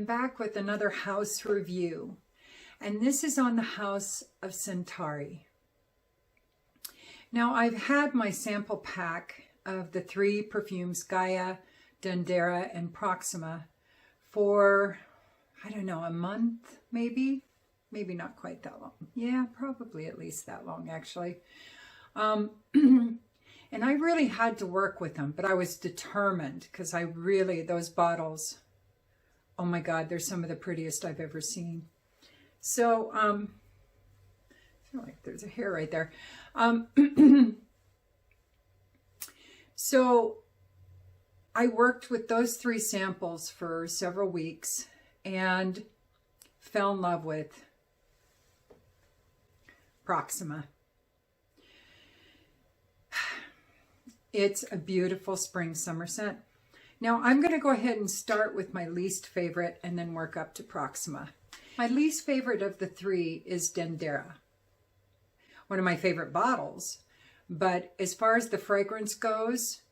I'm back with another house review, and this is on the house of Centauri. Now, I've had my sample pack of the 3 perfumes, Gaea, Dendera, and Proxima, for, I don't know, a month, maybe not quite that long. Yeah, probably at least that long, actually. And I really had to work with them, but I was determined because those bottles, oh my God, they're some of the prettiest I've ever seen. So, I feel like there's a hair right there. So I worked with those 3 samples for several weeks and fell in love with Proxima. It's a beautiful spring summer scent. Now I'm going to go ahead and start with my least favorite and then work up to Proxima. My least favorite of the 3 is Dendera. One of my favorite bottles, but as far as the fragrance goes,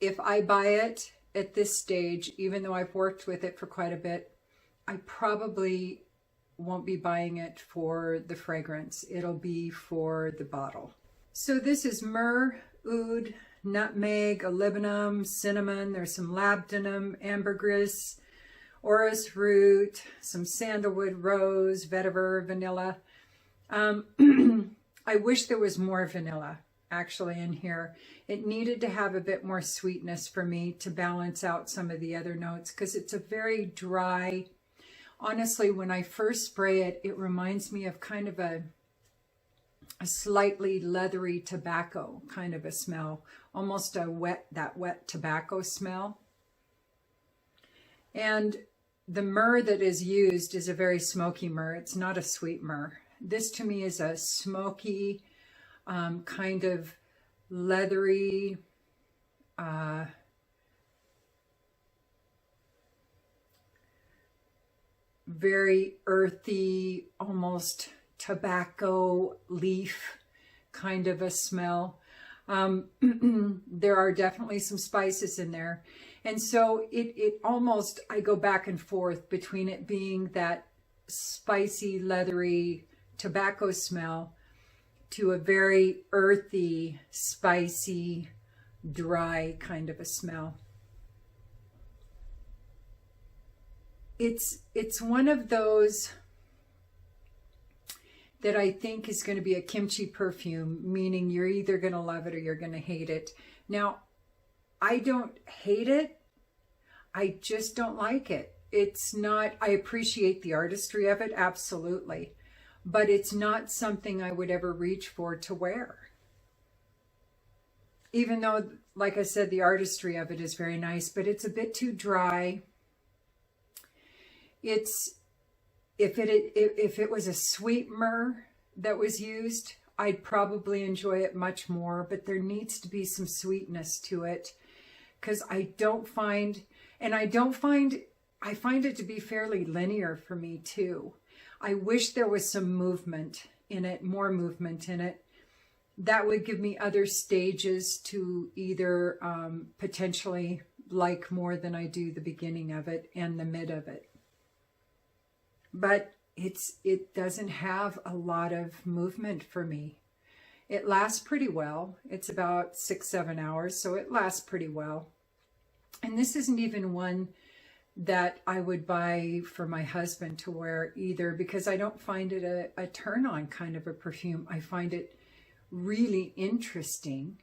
if I buy it at this stage, even though I've worked with it for quite a bit, I probably won't be buying it for the fragrance. It'll be for the bottle. So this is myrrh, oud, nutmeg, olibanum, cinnamon. There's some labdanum, ambergris, orris root, some sandalwood, rose, vetiver, vanilla. I wish there was more vanilla actually in here. It needed to have a bit more sweetness for me to balance out some of the other notes because it's a very dry, honestly, when I first spray it, it reminds me of kind of a slightly leathery tobacco kind of a smell, almost that wet tobacco smell. And the myrrh that is used is a very smoky myrrh. It's not a sweet myrrh. This to me is a smoky, kind of leathery, very earthy, almost tobacco leaf kind of a smell. There are definitely some spices in there. And so it almost, I go back and forth between it being that spicy, leathery tobacco smell to a very earthy, spicy, dry kind of a smell. It's one of those that I think is going to be a kimchi perfume, meaning you're either going to love it or you're going to hate it. Now, I don't hate it. I just don't like it. It's not, I appreciate the artistry of it, absolutely. But it's not something I would ever reach for to wear. Even though, like I said, the artistry of it is very nice, but it's a bit too dry. If it was a sweet myrrh that was used, I'd probably enjoy it much more, but there needs to be some sweetness to it because I find it to be fairly linear for me too. I wish there was some movement in it, more movement in it. That would give me other stages to either potentially like more than I do the beginning of it and the mid of it. But it doesn't have a lot of movement for me. It lasts pretty well. It's about 6-7 hours, so it lasts pretty well. And this isn't even one that I would buy for my husband to wear either, because I don't find it a turn-on kind of a perfume. I find it really interesting.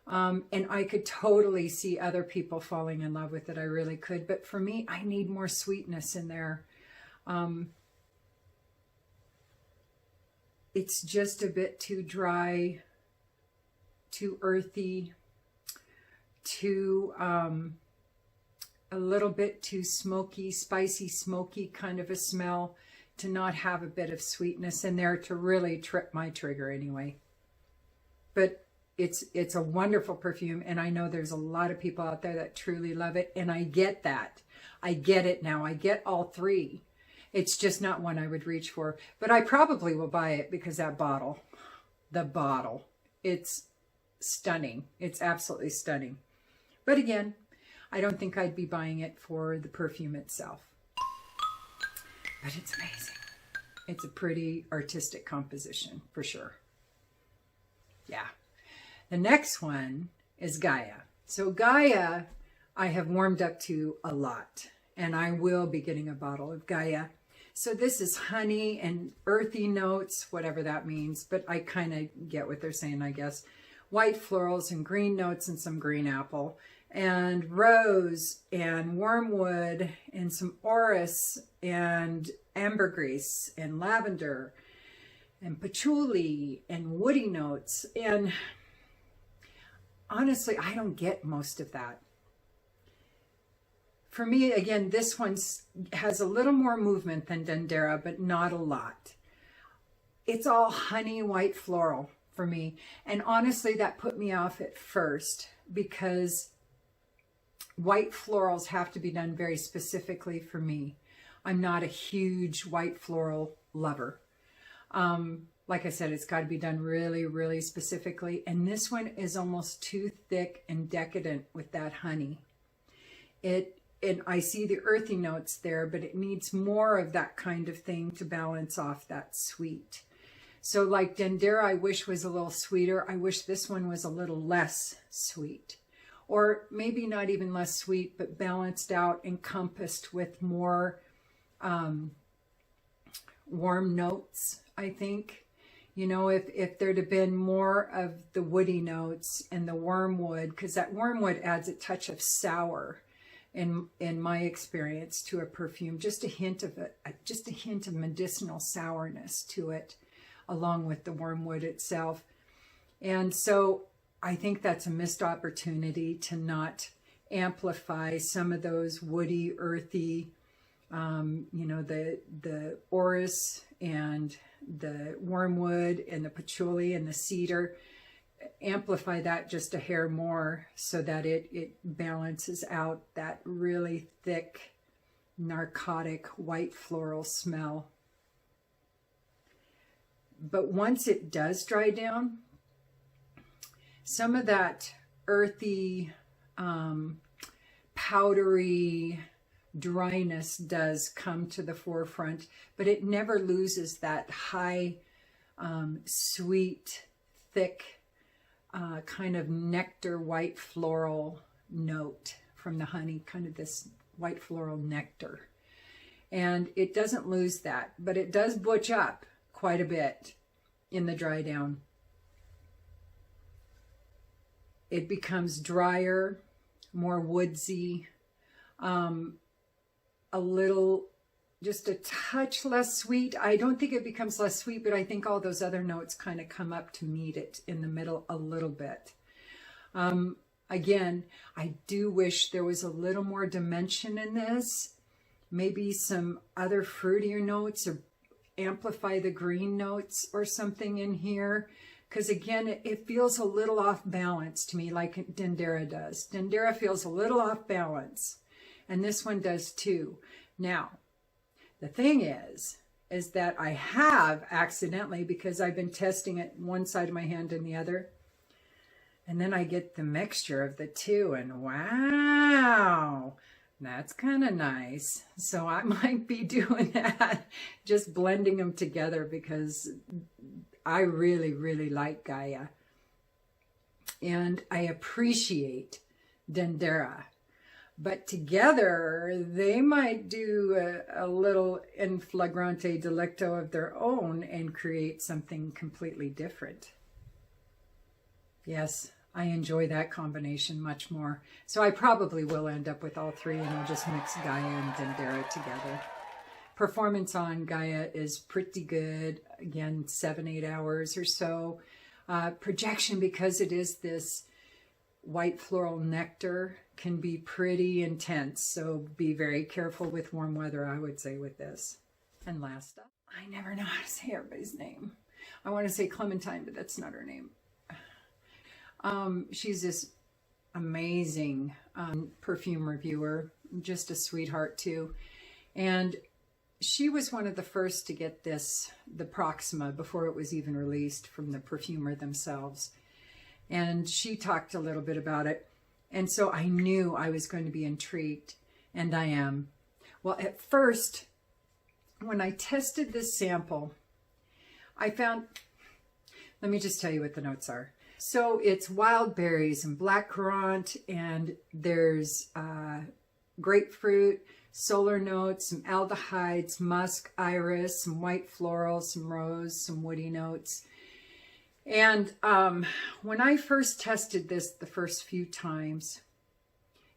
And I could totally see other people falling in love with it. I really could. But for me, I need more sweetness in there. It's just a bit too dry, too earthy, too, a little bit too smoky, spicy, smoky kind of a smell to not have a bit of sweetness in there to really trip my trigger anyway. But it's a wonderful perfume, and I know there's a lot of people out there that truly love it, and I get that. I get it now. I get all 3. It's just not one I would reach for, but I probably will buy it because that bottle, it's stunning. It's absolutely stunning. But again, I don't think I'd be buying it for the perfume itself. But it's amazing. It's a pretty artistic composition for sure. Yeah. The next one is Gaea. So Gaea, I have warmed up to a lot, and I will be getting a bottle of Gaea. So this is honey and earthy notes, whatever that means, but I kind of get what they're saying, I guess. White florals and green notes and some green apple, and rose and wormwood and some orris and ambergris and lavender and patchouli and woody notes. And honestly, I don't get most of that. For me, again, this one has a little more movement than Dendera, but not a lot. It's all honey white floral for me. And honestly, that put me off at first because white florals have to be done very specifically for me. I'm not a huge white floral lover. Like I said, it's got to be done really, really specifically. And this one is almost too thick and decadent with that honey. And I see the earthy notes there, but it needs more of that kind of thing to balance off that sweet. So like Dendera, I wish was a little sweeter. I wish this one was a little less sweet. Or maybe not even less sweet, but balanced out, encompassed with more warm notes, I think. You know, if there'd have been more of the woody notes and the wormwood, because that wormwood adds a touch of sour in my experience to a perfume, just a hint of it, just a hint of medicinal sourness to it, along with the wormwood itself. And so I think that's a missed opportunity to not amplify some of those woody, earthy, you know, the orris and the wormwood and the patchouli and the cedar. Amplify that just a hair more so that it balances out that really thick, narcotic, white floral smell. But once it does dry down, some of that earthy, powdery dryness does come to the forefront, but it never loses that high, sweet, thick, kind of nectar white floral note from the honey, kind of this white floral nectar. And it doesn't lose that, but it does butch up quite a bit in the dry down. It becomes drier, more woodsy, a little, just a touch less sweet. I don't think it becomes less sweet, but I think all those other notes kind of come up to meet it in the middle a little bit. Again, I do wish there was a little more dimension in this. Maybe some other fruitier notes, or amplify the green notes or something in here. Because again, it feels a little off balance to me, like Dendera does. Dendera feels a little off balance, and this one does too. Now, the thing is that I have accidentally, because I've been testing it one side of my hand and the other, and then I get the mixture of the two, and wow, that's kind of nice. So I might be doing that, just blending them together, because I really, really like Gaea. And I appreciate Dendera. But together, they might do a little in flagrante delicto of their own and create something completely different. Yes, I enjoy that combination much more. So I probably will end up with all three, and I'll just mix Gaea and Dendera together. Performance on Gaea is pretty good. Again, 7-8 hours or so. Projection, because it is this white floral nectar, can be pretty intense. So be very careful with warm weather, I would say, with this. And last up, I never know how to say everybody's name. I want to say Clementine, but that's not her name. She's this amazing perfume reviewer, just a sweetheart too. And she was one of the first to get this, the Proxima, before it was even released from the perfumer themselves. And she talked a little bit about it. And so I knew I was going to be intrigued, and I am. Well, at first, when I tested this sample, I found, let me just tell you what the notes are. So it's wild berries and blackcurrant, and there's grapefruit, solar notes, some aldehydes, musk, iris, some white floral, some rose, some woody notes. And when I first tested this the first few times,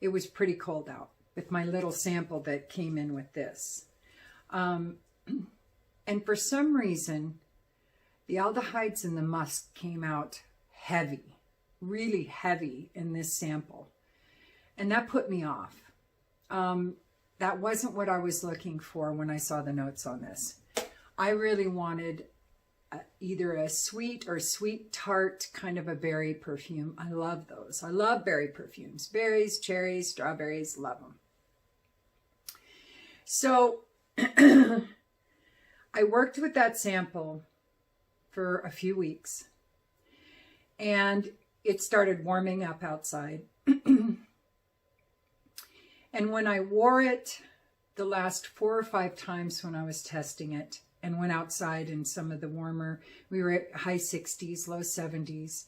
it was pretty cold out with my little sample that came in with this. And for some reason, the aldehydes and the musk came out heavy, really heavy in this sample. And that put me off. That wasn't what I was looking for when I saw the notes on this. I really wanted either a sweet or sweet tart kind of a berry perfume. I love those. I love berry perfumes. Berries, cherries, strawberries, love them. So I worked with that sample for a few weeks, and it started warming up outside. And when I wore it the last 4 or 5 times when I was testing it and went outside in some of the warmer, we were at high 60s, low 70s.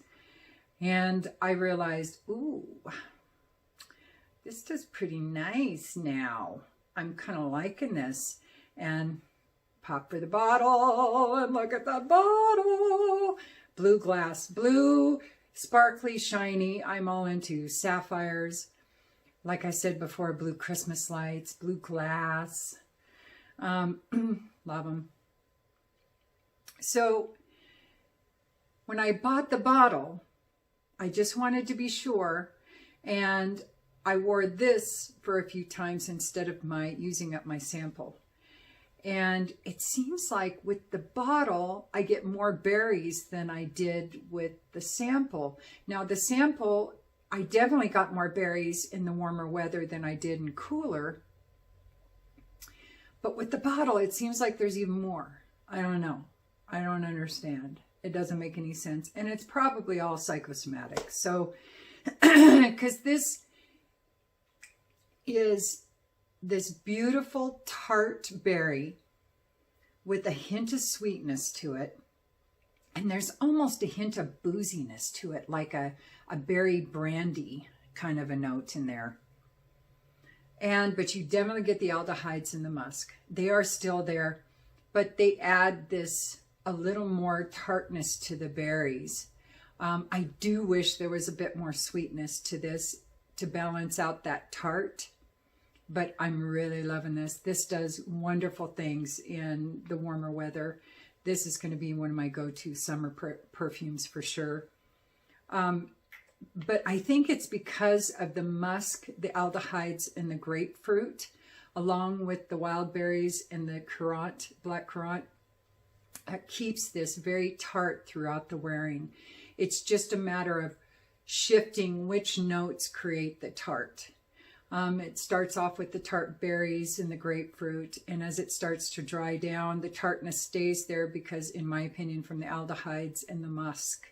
And I realized, ooh, this does pretty nice now. I'm kind of liking this. And pop for the bottle and look at that bottle. Blue glass, blue, sparkly, shiny. I'm all into sapphires. Like I said before, blue Christmas lights, blue glass. Love them. So when I bought the bottle, I just wanted to be sure. And I wore this for a few times instead of using up my sample. And it seems like with the bottle, I get more berries than I did with the sample. Now the sample, I definitely got more berries in the warmer weather than I did in cooler. But with the bottle, it seems like there's even more. I don't know. I don't understand. It doesn't make any sense. And it's probably all psychosomatic. So, because this is this beautiful tart berry with a hint of sweetness to it. And there's almost a hint of booziness to it, like a berry brandy kind of a note in there. But you definitely get the aldehydes and the musk. They are still there, but they add this a little more tartness to the berries. I do wish there was a bit more sweetness to this to balance out that tart, but I'm really loving this. This does wonderful things in the warmer weather. This is going to be one of my go-to summer perfumes for sure. But I think it's because of the musk, the aldehydes, and the grapefruit, along with the wild berries and the currant, black currant, that keeps this very tart throughout the wearing. It's just a matter of shifting which notes create the tart. It starts off with the tart berries and the grapefruit, and as it starts to dry down, the tartness stays there because, in my opinion, from the aldehydes and the musk,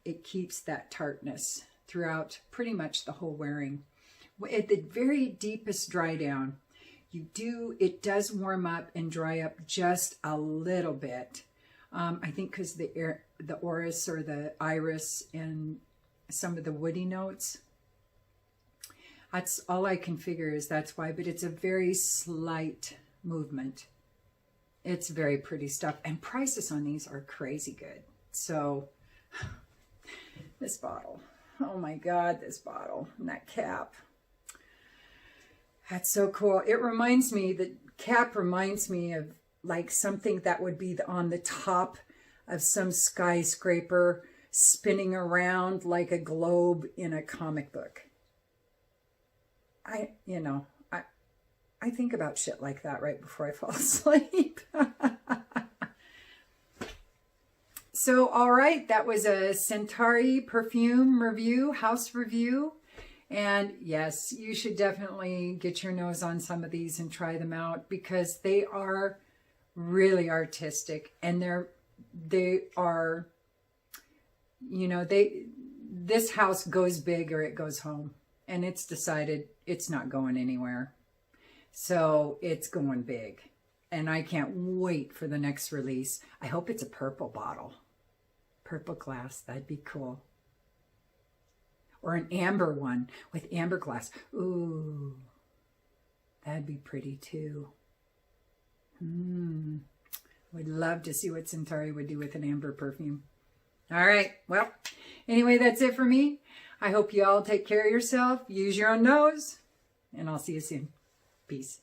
it keeps that tartness throughout pretty much the whole wearing. At the very deepest dry down, it does warm up and dry up just a little bit. I think because the orris or the iris and some of the woody notes. That's all I can figure is that's why, but it's a very slight movement. It's very pretty stuff, and prices on these are crazy good. So this bottle, oh my God, this bottle and that cap. That's so cool. It reminds me, the cap reminds me of like something that would be on the top of some skyscraper spinning around like a globe in a comic book. I think about shit like that right before I fall asleep. So, all right, that was a Centauri perfume review, house review. And yes, you should definitely get your nose on some of these and try them out because they are really artistic, and they are, this house goes big or it goes home. And it's decided it's not going anywhere. So it's going big. And I can't wait for the next release. I hope it's a purple bottle. Purple glass. That'd be cool. Or an amber one with amber glass. Ooh. That'd be pretty too. Would love to see what Centauri would do with an amber perfume. All right. Well, anyway, that's it for me. I hope you all take care of yourself. Use your own nose. And I'll see you soon. Peace.